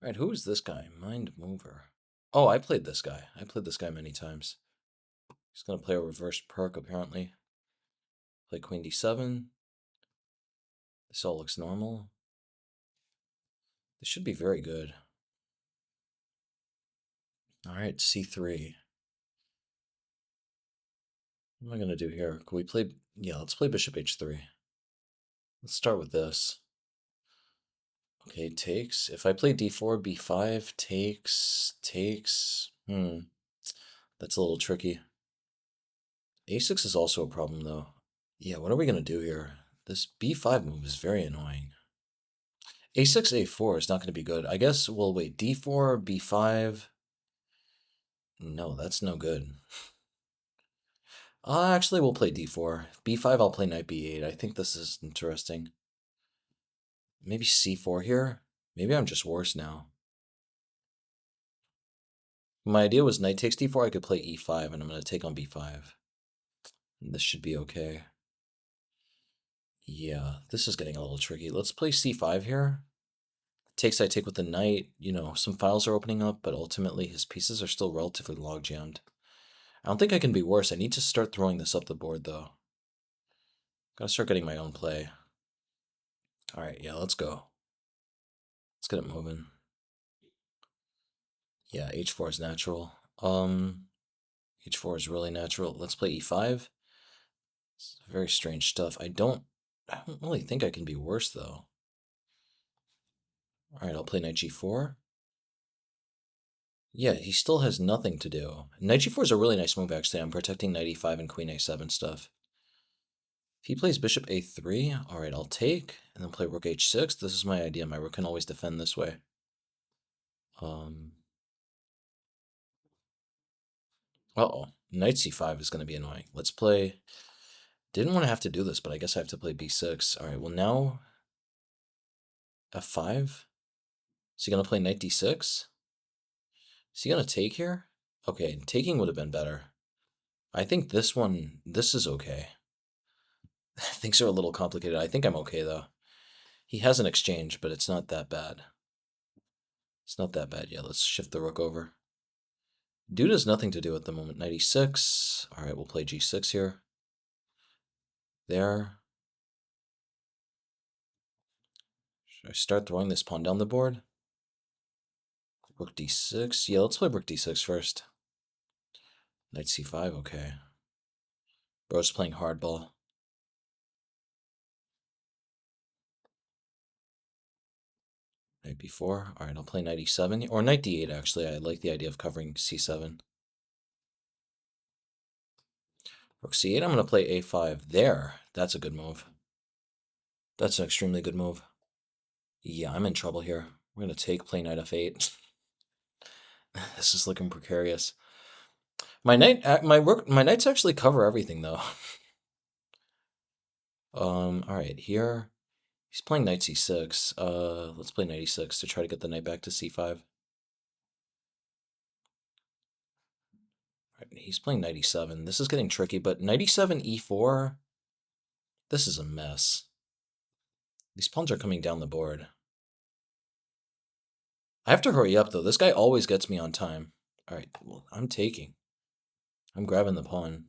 Alright, who is this guy? Mind Mover. Oh, I played this guy. I played this guy many times. He's gonna play a reverse perk, apparently. Play Queen D7. This all looks normal. This should be very good. Alright, C3. What am I gonna do here? Can we play... Yeah, let's play Bishop H3. Let's start with this. Okay, takes. If I play D4, B5, takes. That's a little tricky. A6 is also a problem, though. Yeah, what are we gonna do here? This B5 move is very annoying. A6, A4 is not going to be good. I guess we'll wait. D4, B5. No, that's no good. Actually, we'll play D4. B5, I'll play knight B8. I think this is interesting. Maybe C4 here? Maybe I'm just worse now. My idea was knight takes D4. I could play E5, and I'm going to take on B5. And this should be okay. Yeah, this is getting a little tricky. Let's play C5 here. Takes I take with the knight. You know, some files are opening up, but ultimately his pieces are still relatively log-jammed. I don't think I can be worse. I need to start throwing this up the board, though. Gotta start getting my own play. Alright, yeah, let's go. Let's get it moving. Yeah, H4 is natural. H4 is really natural. Let's play E5. It's very strange stuff. I don't really think I can be worse, though. Alright, I'll play knight G4. Yeah, he still has nothing to do. Knight G4 is a really nice move, actually. I'm protecting knight E5 and queen A7 stuff. If he plays bishop A3, alright, I'll take, and then play rook H6. This is my idea. My rook can always defend this way. Uh-oh. Knight C5 is going to be annoying. Let's play... Didn't want to have to do this, but I guess I have to play B6. Alright, well now... F5? Is he going to play knight D6? Is he going to take here? Okay, taking would have been better. I think this is okay. Things are a little complicated. I think I'm okay, though. He has an exchange, but it's not that bad. It's not that bad. Yeah, let's shift the rook over. Dude has nothing to do at the moment. Knight E6. Alright, we'll play G6 here. There. Should I start throwing this pawn down the board? Rook D6. Yeah, let's play rook D6 first. Knight C5, okay. Bro's playing hardball. Knight B4. Alright, I'll play knight E7. Or knight D8, actually. I like the idea of covering C7. Rook C8, I'm going to play A5. There. That's a good move. That's an extremely good move. Yeah, I'm in trouble here. We're going to take, play knight F8. This is looking precarious. My knights actually cover everything, though. Alright, here. He's playing knight C6. Let's play knight E6 to try to get the knight back to C5. Alright, he's playing knight E7. This is getting tricky, but knight E7, E4... This is a mess. These pawns are coming down the board. I have to hurry up, though. This guy always gets me on time. Alright, well, I'm taking. I'm grabbing the pawn.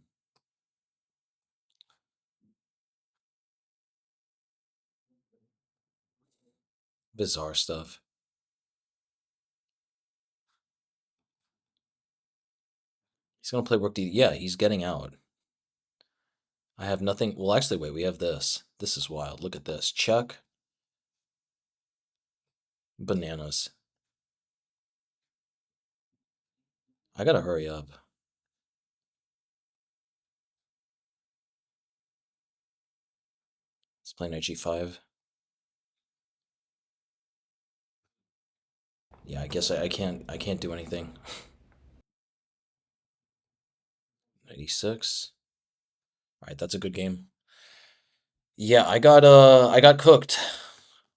Bizarre stuff. He's going to play rook D. Yeah, he's getting out. I have nothing. Well, actually, wait, we have this. This is wild. Look at this. Check. Bananas. I gotta hurry up. Let's play knight G5. Yeah, I guess I can't do anything. Knight E6. Alright, that's a good game. Yeah, I got cooked.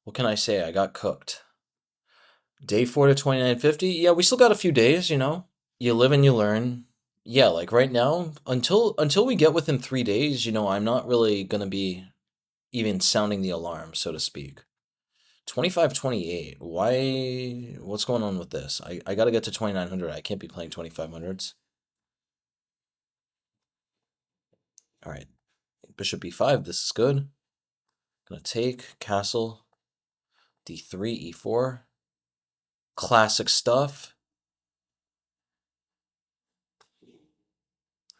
What can I say? I got cooked. Day 4 to 2950. Yeah, we still got a few days, you know. You live and you learn. Yeah, like right now, until we get within 3 days, you know, I'm not really gonna be even sounding the alarm, so to speak. 25-28. Why? What's going on with this? I got to get to 2900. I can't be playing 2500s. All right. Bishop b5. This is good. Gonna take castle. d3, e4. Classic stuff.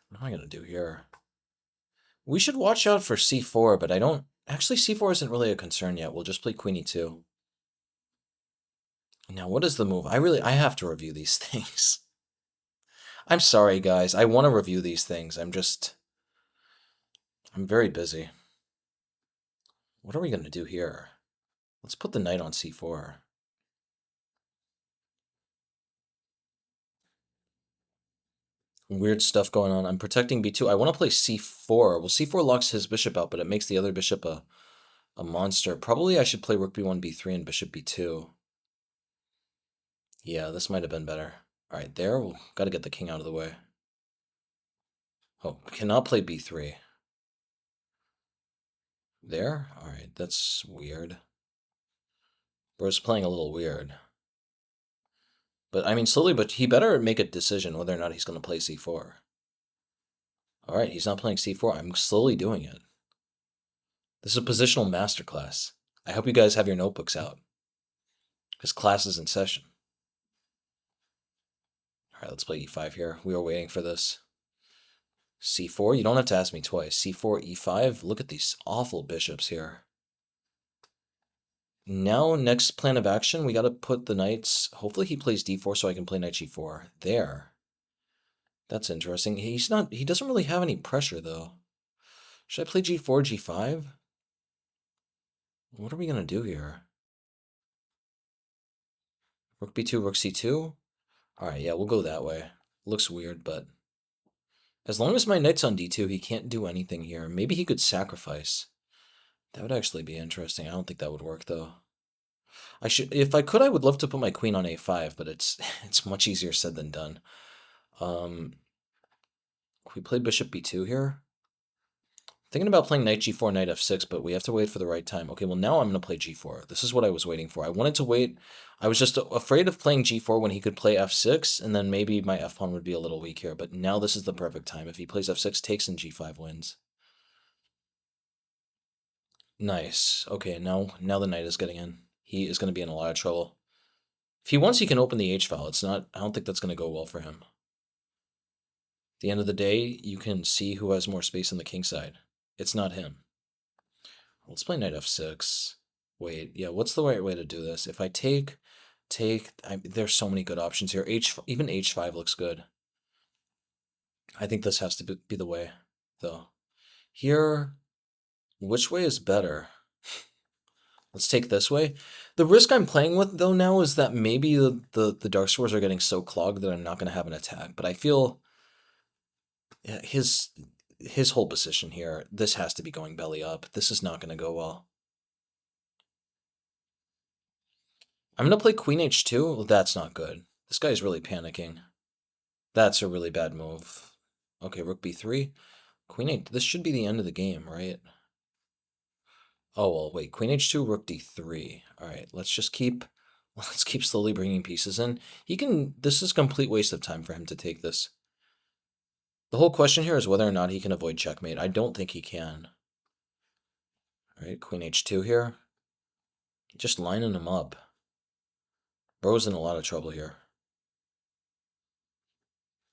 What am I gonna do here? We should watch out for c4, but I don't... Actually, c4 isn't really a concern yet. We'll just play queen e2. Now, what is the move? I have to review these things. I'm sorry, guys. I want to review these things. I'm very busy. What are we going to do here? Let's put the knight on c4. Weird stuff going on. I'm protecting b2. I want to play c4. Well, c4 locks his bishop out, but it makes the other bishop a monster. Probably I should play rook b1, b3, and bishop b2. Yeah, this might have been better. All right, there. We'll got to get the king out of the way. Oh, cannot play b3. There? All right, that's weird. Bro's playing a little weird. But, I mean, slowly, but he better make a decision whether or not he's going to play c4. All right, he's not playing c4. I'm slowly doing it. This is a positional masterclass. I hope you guys have your notebooks out, because class is in session. All right, let's play e5 here. We were waiting for this. c4, you don't have to ask me twice. c4, e5, look at these awful bishops here. Now, next plan of action, we got to put the knights... Hopefully he plays d4 so I can play knight g4. There. That's interesting. He doesn't really have any pressure, though. Should I play g4, g5? What are we going to do here? Rook b2, rook c2? Alright, yeah, we'll go that way. Looks weird, but... As long as my knight's on d2, he can't do anything here. Maybe he could sacrifice. That would actually be interesting. I don't think that would work, though. If I could, I would love to put my queen on a5, but it's much easier said than done. Can we play bishop b2 here? Thinking about playing knight g4, knight f6, but we have to wait for the right time. Okay, well, now I'm going to play g4. This is what I was waiting for. I wanted to wait. I was just afraid of playing g4 when he could play f6, and then maybe my f-pawn would be a little weak here. But now this is the perfect time. If he plays f6, takes, and g5 wins. Nice. Okay, now the knight is getting in. He is going to be in a lot of trouble. If he wants, he can open the h-file. I don't think that's going to go well for him. At the end of the day, you can see who has more space on the king side. It's not him. Let's play knight f6. Wait, yeah, what's the right way to do this? If I take, there's so many good options here. Even h5 looks good. I think this has to be the way, though. Here, which way is better? Let's take this way. The risk I'm playing with, though, now is that maybe the dark squares are getting so clogged that I'm not going to have an attack. But I feel his whole position here, this has to be going belly up. This is not going to go well. I'm going to play queen h2. Well, that's not good. This guy's really panicking. That's a really bad move. Okay, rook b3. Queen h... This should be the end of the game, right? Oh, well, wait. Queen h2, rook d3. All right, let's keep slowly bringing pieces in. This is a complete waste of time for him to take this. The whole question here is whether or not he can avoid checkmate. I don't think he can. All right, queen h2 here. Just lining him up. Bro's in a lot of trouble here.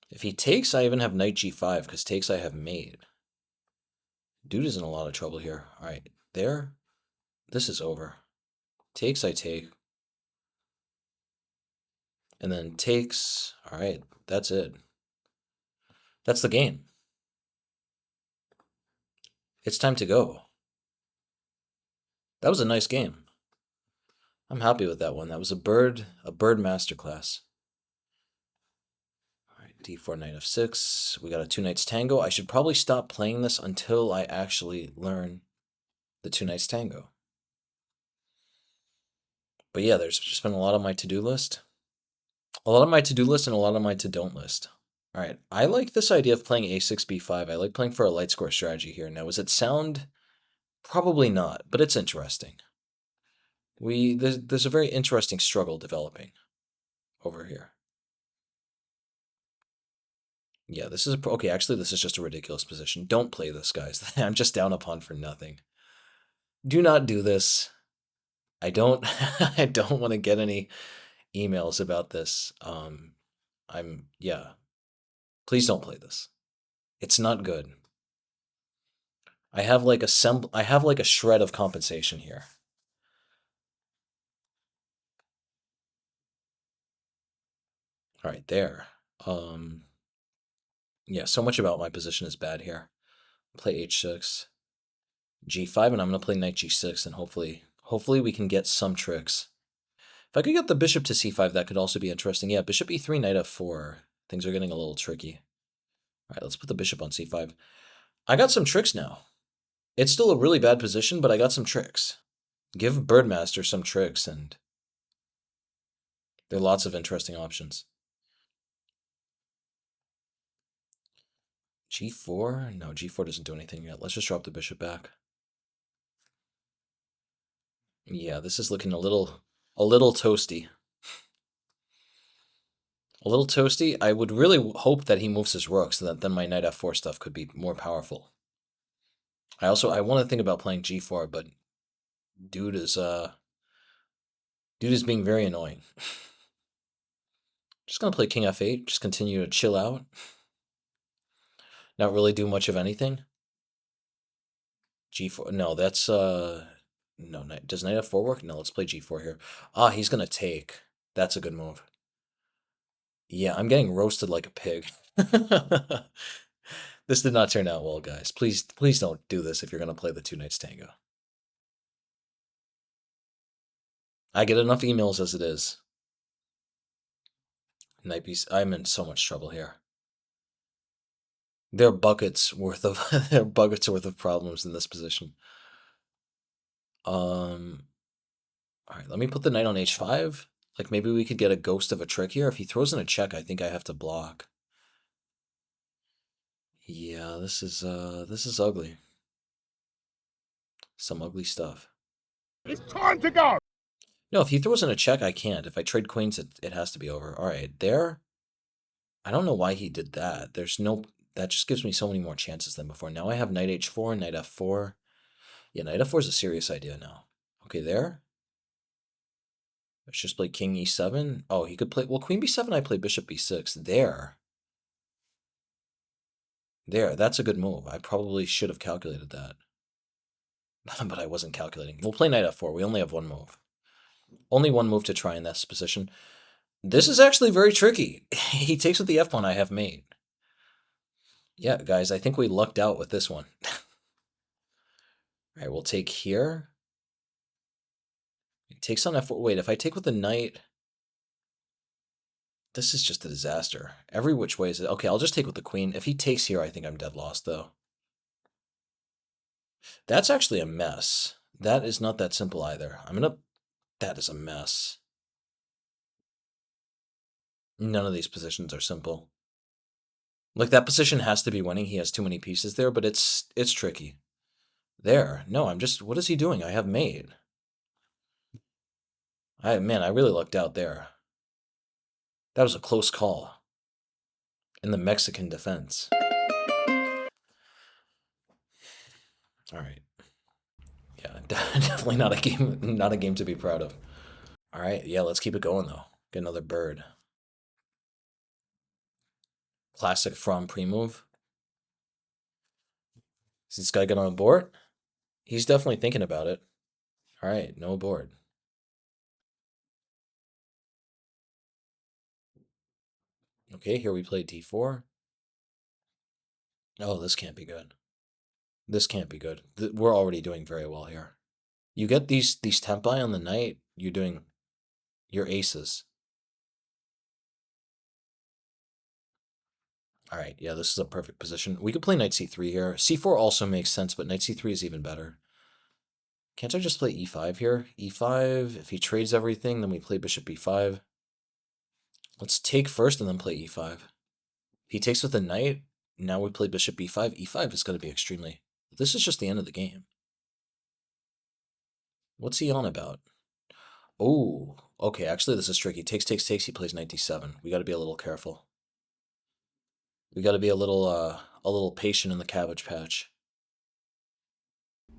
If he takes, I even have knight g5, because takes I have mate. Dude is in a lot of trouble here. All right, there. This is over. Takes, I take. And then takes. All right, that's it. That's the game. It's time to go. That was a nice game. I'm happy with that one. That was a bird masterclass. All right, d4, knight f6. We got a two knights tango. I should probably stop playing this until I actually learn the two knights tango. But yeah, there's just been a lot on my to-do list. A lot on my to-do list and a lot on my to-don't list. All right, I like this idea of playing a6, b5. I like playing for a light score strategy here. Now, is it sound? Probably not, but it's interesting. There's a very interesting struggle developing over here. Yeah, this is okay. Actually, this is just a ridiculous position. Don't play this, guys. I'm just down a pawn for nothing. Do not do this. I don't. I don't want to get any emails about this. Yeah. Please don't play this. It's not good. I have like a shred of compensation here. All right, there. Yeah, so much about my position is bad here. Play h6, g5, and I'm gonna play knight g6, and hopefully we can get some tricks. If I could get the bishop to c5, that could also be interesting. Yeah, bishop e3, knight f4. Things are getting a little tricky. All right, let's put the bishop on c5. I got some tricks now. It's still a really bad position, but I got some tricks. Give Birdmaster some tricks, and there are lots of interesting options. g4? No, g4 doesn't do anything yet. Let's just drop the bishop back. Yeah, this is looking a little toasty. A little toasty. I would really hope that he moves his rook so that then my knight f4 stuff could be more powerful. I want to think about playing g4, but dude is being very annoying. Just gonna play king f8, just continue to chill out. Not really do much of anything. g4, no, that's no, does knight f4 work? No, let's play g4 here. Ah, he's gonna take. That's a good move. Yeah, I'm getting roasted like a pig. This did not turn out well, guys. Please don't do this if you're gonna play the two knights tango. I get enough emails as it is. Knight b. I'm in so much trouble here. There are buckets worth of problems in this position. All right, let me put the knight on h5. Like maybe we could get a ghost of a trick here. If he throws in a check, I think I have to block. Yeah, this is ugly. Some ugly stuff. It's time to go. No, if he throws in a check, I can't. If I trade queens, it has to be over. All right, there. I don't know why he did that. That just gives me so many more chances than before. Now I have knight h4, knight f4. Yeah, knight f4 is a serious idea now. Okay, there. Let's just play king e7. Oh, he could play, well, queen b7, I play bishop b6. There. There, that's a good move. I probably should have calculated that. But I wasn't calculating. We'll play knight f4. We only have one move. Only one move to try in this position. This is actually very tricky. He takes with the f1 I have made. Yeah, guys, I think we lucked out with this one. All right, we'll take here. It takes on f4. Wait, if I take with the knight, this is just a disaster. Every which way is it? Okay, I'll just take with the queen. If he takes here, I think I'm dead lost, though. That's actually a mess. That is not that simple either. That is a mess. None of these positions are simple. Like, that position has to be winning. He has too many pieces there, but it's tricky. There. No, what is he doing? I have mate. Man, I really lucked out there. That was a close call. In the Mexican defense. All right. Yeah, definitely not a game to be proud of. All right, yeah, let's keep it going though. Get another bird. Classic from pre-move. Is this guy gonna abort? He's definitely thinking about it. All right, no abort. Okay, here we play d4. Oh, this can't be good. This can't be good. We're already doing very well here. You get these tempi on the knight, you're aces. All right, yeah, this is a perfect position. We could play knight c3 here. c4 also makes sense, but knight c3 is even better. Can't I just play e5 here? e5, if he trades everything, then we play bishop b5. Let's take first and then play e5. He takes with the knight, now we play bishop b5. e5 is going to be extremely... This is just the end of the game. What's he on about? Oh, okay. Actually, this is tricky. Takes, takes, takes. He plays knight d7. We got to be a little careful. We got to be a little patient in the cabbage patch.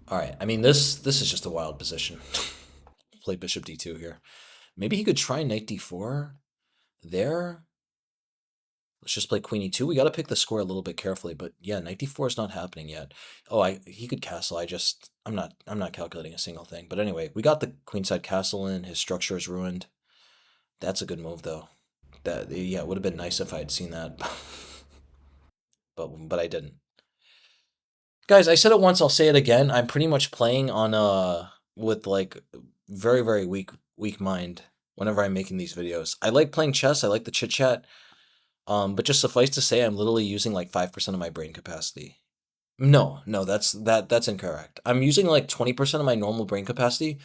All right. I mean, this is just a wild position. Play bishop d2 here. Maybe he could try knight d4 there. Let's just play queen e2. We got to pick the square a little bit carefully, but yeah, knight d4 is not happening yet. Oh, he could castle. I'm not calculating a single thing. But anyway, we got the queenside castle in. His structure is ruined. That's a good move though. That yeah, it would have been nice if I had seen that. But I didn't. Guys, I said it once, I'll say it again. I'm pretty much playing on with like very very weak mind whenever I'm making these videos. I like playing chess. I like the chit chat. But just suffice to say, I'm literally using like 5% of my brain capacity. No, no, that's incorrect. I'm using like 20% of my normal brain capacity,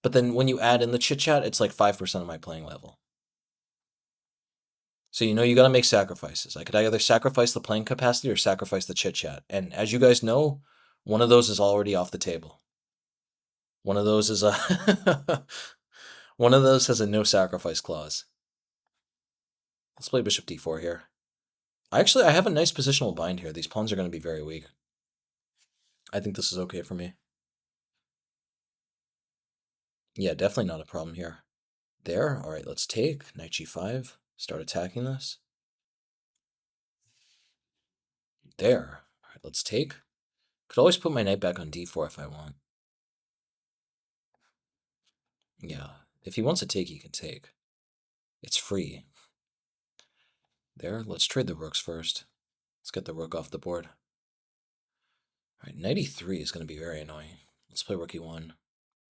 but then when you add in the chit chat, it's like 5% of my playing level. So you know you gotta make sacrifices. I could either sacrifice the playing capacity or sacrifice the chit chat. And as you guys know, one of those is already off the table. One of those is a one of those has a no sacrifice clause. Let's play bishop d4 here. I have a nice positional bind here. These pawns are going to be very weak. I think this is okay for me. Yeah, definitely not a problem here. There. All right, let's take knight g5. Start attacking this. There. All right, let's take. Could always put my knight back on d4 if I want. Yeah, if he wants to take, he can take. It's free. There, let's trade the rooks first. Let's get the rook off the board. All right, knight e3 is going to be very annoying. Let's play rook e1.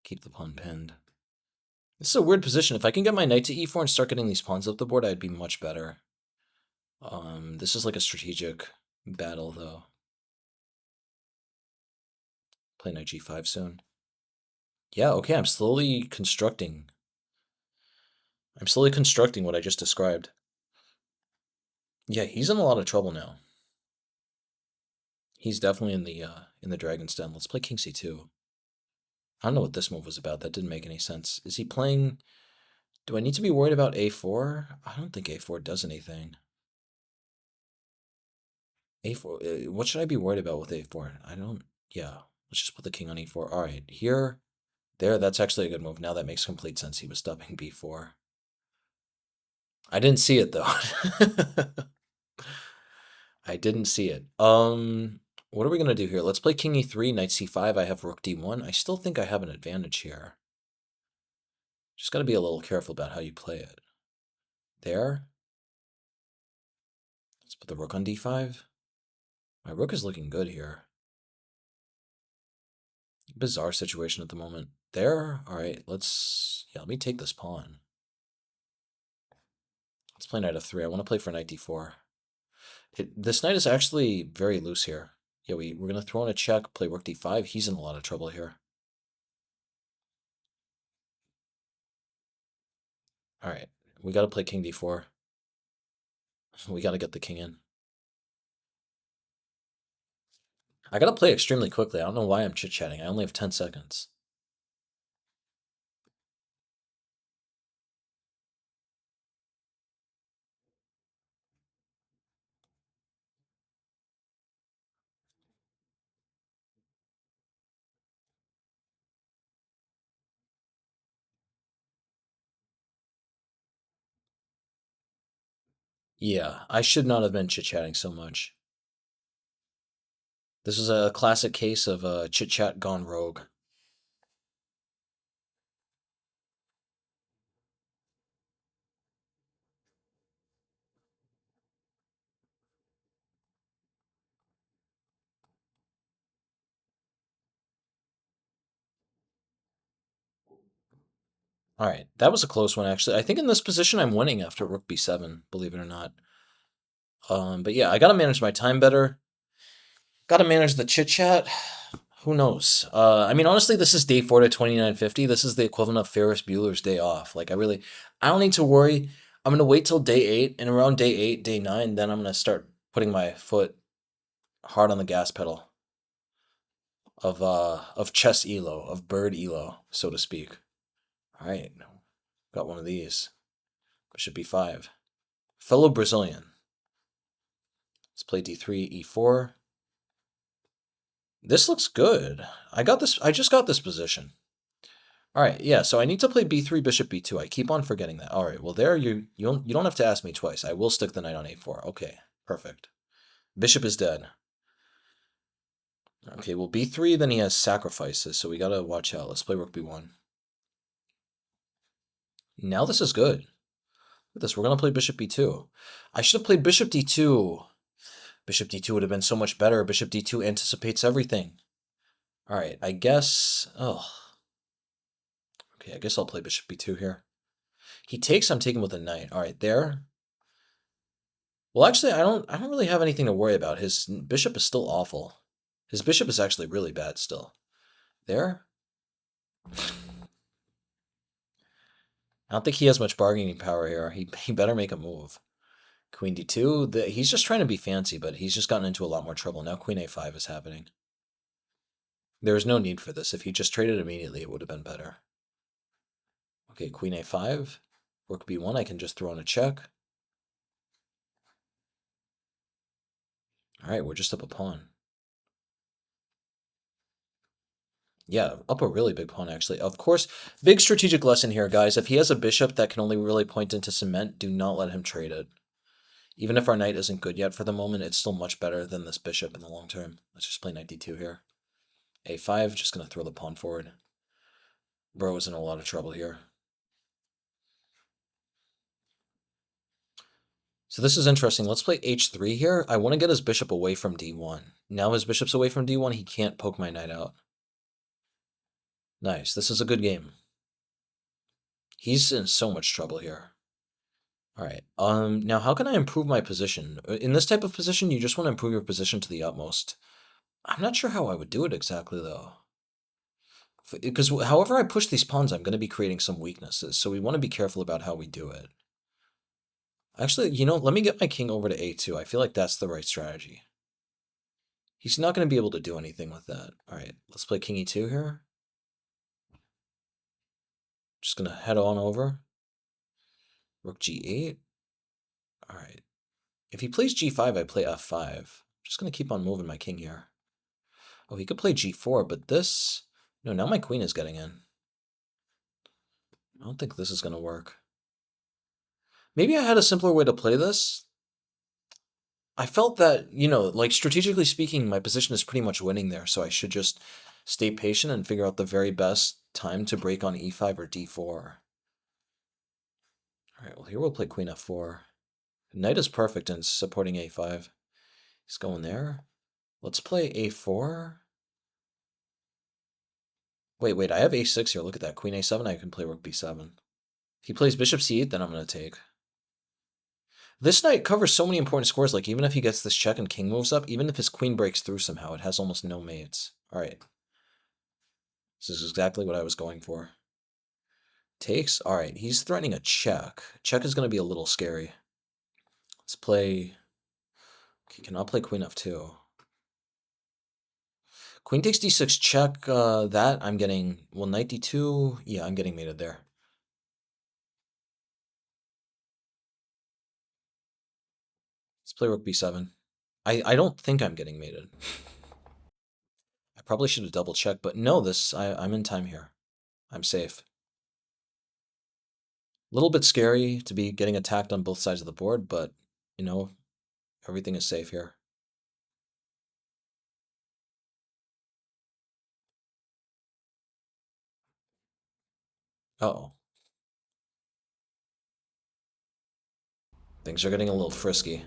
Keep the pawn pinned. This is a weird position. If I can get my knight to e4 and start getting these pawns up the board, I'd be much better. This is like a strategic battle, though. Play knight g5 soon. Yeah, okay, I'm slowly constructing. I'm slowly constructing what I just described. Yeah, he's in a lot of trouble now. He's definitely in the dragon's den. Let's play king c2. I don't know what this move was about. That didn't make any sense. Is he playing... Do I need to be worried about a4? I don't think a4 does anything. a4... what should I be worried about with a4? I don't... Yeah, let's just put the king on e4. All right, here, there, that's actually a good move. Now that makes complete sense. He was stopping b4. I didn't see it, though. I didn't see it. What are we going to do here? Let's play king e3, knight c5. I have rook d1. I still think I have an advantage here. Just got to be a little careful about how you play it. There. Let's put the rook on d5. My rook is looking good here. Bizarre situation at the moment. There. All right, let me take this pawn. Let's play knight f3. I want to play for knight d4. This knight is actually very loose here. Yeah, we're going to throw in a check, play rook d5. He's in a lot of trouble here. All right, we got to play king d4. We got to get the king in. I got to play extremely quickly. I don't know why I'm chit-chatting. I only have 10 seconds. Yeah, I should not have been chit-chatting so much. This is a classic case of chit-chat gone rogue. All right, that was a close one, actually. I think in this position I'm winning after rook b7, believe it or not. But yeah, I got to manage my time better. Got to manage the chit-chat. Who knows? I mean, honestly, this is day 4 to 2950. This is the equivalent of Ferris Bueller's day off. Like, I don't need to worry. I'm going to wait till day 8, and around day 8, day 9, then I'm going to start putting my foot hard on the gas pedal of chess elo, of bird elo, so to speak. All right. Got one of these. Bishop b5. Fellow Brazilian. Let's play d3, e4. This looks good. I just got this position. All right, yeah, so I need to play b3, bishop b2. I keep on forgetting that. All right, well, there you don't have to ask me twice. I will stick the knight on a4. Okay, perfect. Bishop is dead. Okay, well, b3, then he has sacrifices, so we got to watch out. Let's play rook b1. Now this is good. Look at this. We're going to play bishop b2. I should have played bishop d2. Bishop d2 would have been so much better. Bishop d2 anticipates everything. All right, I guess... Oh. Okay, I guess I'll play bishop b2 here. He takes, I'm taking with a knight. All right, there. Well, actually, I don't really have anything to worry about. His bishop is still awful. His bishop is actually really bad still. There. I don't think he has much bargaining power here. He better make a move. Queen d2. He's just trying to be fancy, but he's just gotten into a lot more trouble. Now queen a5 is happening. There is no need for this. If he just traded immediately, it would have been better. Okay, queen a5. Rook b1, I can just throw in a check. All right, we're just up a pawn. Yeah, up a really big pawn, actually. Of course, big strategic lesson here, guys. If he has a bishop that can only really point into cement, do not let him trade it. Even if our knight isn't good yet for the moment, it's still much better than this bishop in the long term. Let's just play knight d2 here. a5, just going to throw the pawn forward. Bro is in a lot of trouble here. So this is interesting. Let's play h3 here. I want to get his bishop away from d1. Now his bishop's away from d1, he can't poke my knight out. Nice. This is a good game. He's in so much trouble here. All right. Now how can I improve my position? In this type of position, you just want to improve your position to the utmost. I'm not sure how I would do it exactly, though. Because however I push these pawns, I'm going to be creating some weaknesses. So we want to be careful about how we do it. Actually, let me get my king over to a2. I feel like that's the right strategy. He's not going to be able to do anything with that. All right, let's play king e2 here. Just going to head on over. Rook g8. All right. If he plays g5, I play f5. Just going to keep on moving my king here. Oh, he could play g4, but this... No, now my queen is getting in. I don't think this is going to work. Maybe I had a simpler way to play this. I felt that, like strategically speaking, my position is pretty much winning there, so I should just stay patient and figure out the very best time to break on e5 or d4. All right, well, here we'll play queen f4. Knight is perfect in supporting a5. He's going there. Let's play a4. Wait, I have a6 here. Look at that. Queen a7, I can play rook b7. If he plays bishop c8, then I'm going to take. This knight covers so many important scores, like even if he gets this check and king moves up, even if his queen breaks through somehow, it has almost no mates. All right. This is exactly what I was going for. Takes. All right, he's threatening a check. Check is going to be a little scary. Let's play... Okay, cannot play queen f2. Queen takes d6 check. That I'm getting... Well, knight d2. Yeah, I'm getting mated there. Let's play rook b7. I don't think I'm getting mated. I probably should have double checked, but no, I'm in time here. I'm safe. A little bit scary to be getting attacked on both sides of the board, but, everything is safe here. Uh-oh. Things are getting a little frisky.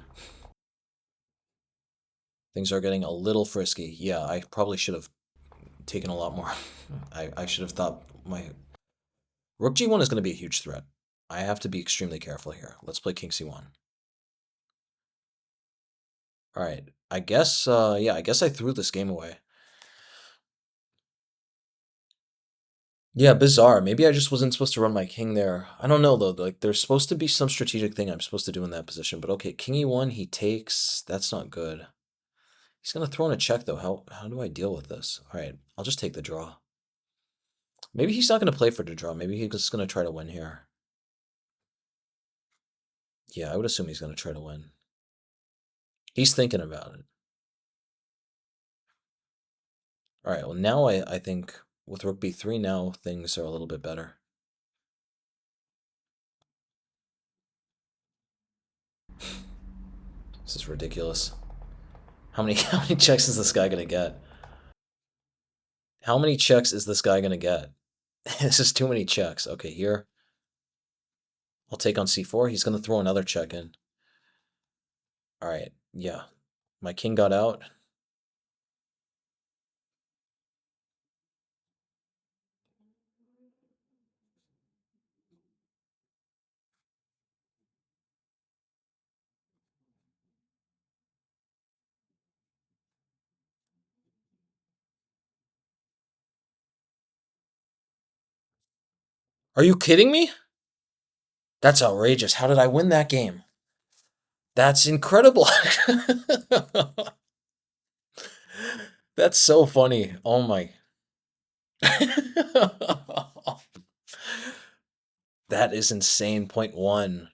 Things are getting a little frisky. Yeah, I probably should have taken a lot more. I should have thought my... Rook g1 is going to be a huge threat. I have to be extremely careful here. Let's play king c1. All right. I guess, I guess I threw this game away. Yeah, bizarre. Maybe I just wasn't supposed to run my king there. I don't know, though. Like, there's supposed to be some strategic thing I'm supposed to do in that position. But okay, king e1, he takes. That's not good. He's going to throw in a check, though. How do I deal with this? All right, I'll just take the draw. Maybe he's not going to play for the draw. Maybe he's just going to try to win here. Yeah, I would assume he's going to try to win. He's thinking about it. All right, well, now I think with rook b3 now things are a little bit better. This is ridiculous. How many checks is this guy going to get? How many checks is this guy going to get? This is too many checks. Okay, here. I'll take on c4. He's going to throw another check in. All right, yeah. My king got out. Are you kidding me? That's outrageous. How did I win that game? That's incredible. That's so funny. Oh my. That is insane. Point one.